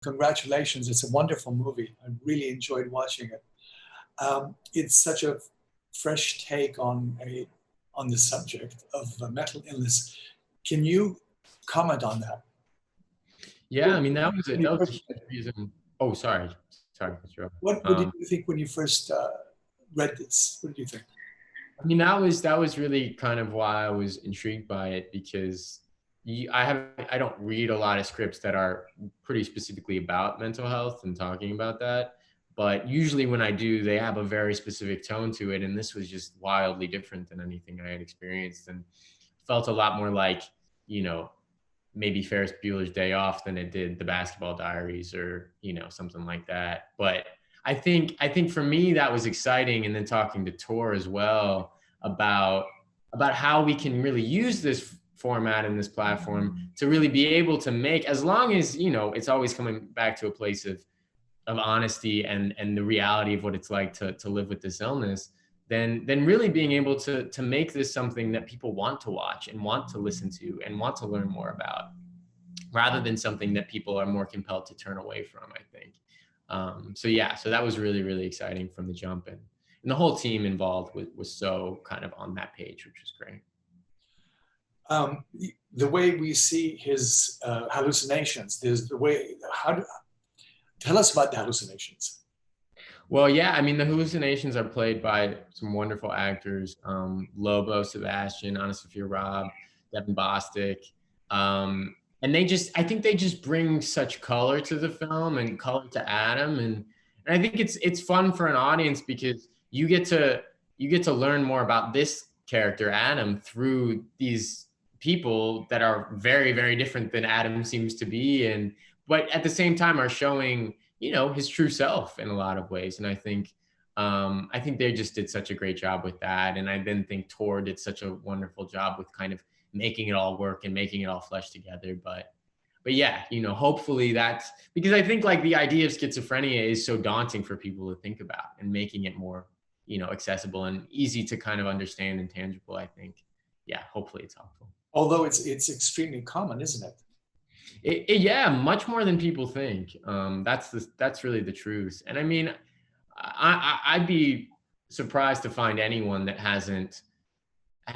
congratulations. It's a wonderful movie. I really enjoyed watching it. It's such a fresh take on the subject of mental illness. Can you comment on that? Yeah, I mean, that was a huge reason. Oh, sorry. Mr. What did you think when you first read this? What did you think? I mean, that was really kind of why I was intrigued by it, because I don't read a lot of scripts that are pretty specifically about mental health and talking about that. But usually when I do, they have a very specific tone to it. And this was just wildly different than anything I had experienced, and felt a lot more like, you know, maybe Ferris Bueller's Day Off than it did The Basketball Diaries, or, you know, something like that. But I think for me that was exciting. And then talking to Tor as well about how we can really use this format and this platform to really be able to make, as long as, you know, it's always coming back to a place of honesty and the reality of what it's like to live with this illness, then really being able to make this something that people want to watch and want to listen to and want to learn more about, rather than something that people are more compelled to turn away from, I think. So yeah, so that was really, really exciting from the jump. And the whole team involved was so kind of on that page, which was great. The way we see his hallucinations, there's the way, tell us about the hallucinations. Well, yeah, I mean, the hallucinations are played by some wonderful actors, Lobo, Sebastian, Anna Sophia Robb, Devin Bostick. And I think they just bring such color to the film and color to Adam. And I think it's fun for an audience, because you get to learn more about this character, Adam, through these people that are very, very different than Adam seems to be. But at the same time are showing, you know, his true self in a lot of ways. And I think they just did such a great job with that. And I then think Tor did such a wonderful job with kind of making it all work and making it all flesh together. But yeah, you know, hopefully that's because I think like the idea of schizophrenia is so daunting for people to think about, and making it more, you know, accessible and easy to kind of understand and tangible. I think, yeah, hopefully it's helpful. Although it's extremely common, isn't it? Yeah, much more than people think. That's really the truth. And I mean, I'd be surprised to find anyone that hasn't,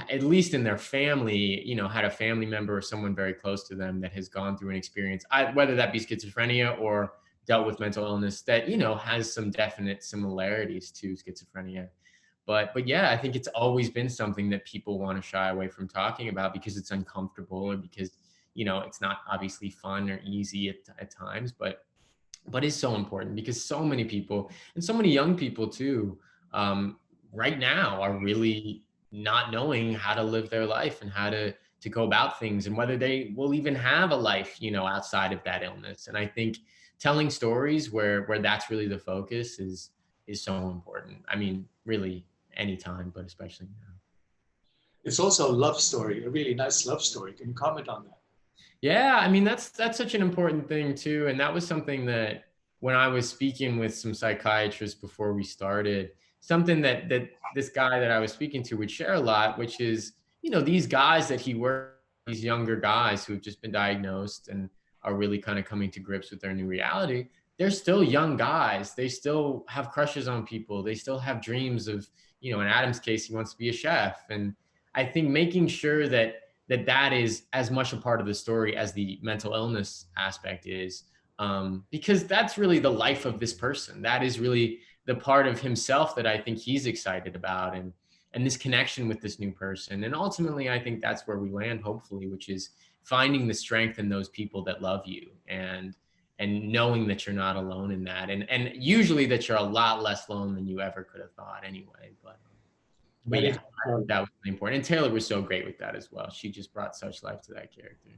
at least in their family, you know, had a family member or someone very close to them that has gone through an experience, whether that be schizophrenia or dealt with mental illness, that, you know, has some definite similarities to schizophrenia. But yeah, I think it's always been something that people want to shy away from talking about, because it's uncomfortable, or because, you know, it's not obviously fun or easy at times, but is so important, because so many people, and so many young people too, right now are really not knowing how to live their life and how to go about things, and whether they will even have a life, you know, outside of that illness. And I think telling stories where that's really the focus is so important. I mean, really anytime, but especially now. It's also a love story, a really nice love story. Can you comment on that? Yeah, I mean, that's such an important thing too. And that was something that, when I was speaking with some psychiatrists before we started, something that this guy that I was speaking to would share a lot, which is, you know, these guys that he worked, these younger guys who have just been diagnosed and are really kind of coming to grips with their new reality. They're still young guys. They still have crushes on people. They still have dreams of, you know, in Adam's case, he wants to be a chef. And I think making sure that that is as much a part of the story as the mental illness aspect is, because that's really the life of this person. That is really the part of himself that I think he's excited about, and this connection with this new person. And ultimately, I think that's where we land, hopefully, which is finding the strength in those people that love you, and knowing that you're not alone in that, and usually that you're a lot less alone than you ever could have thought anyway. But yeah, that was really important. And Taylor was so great with that as well. She just brought such life to that character.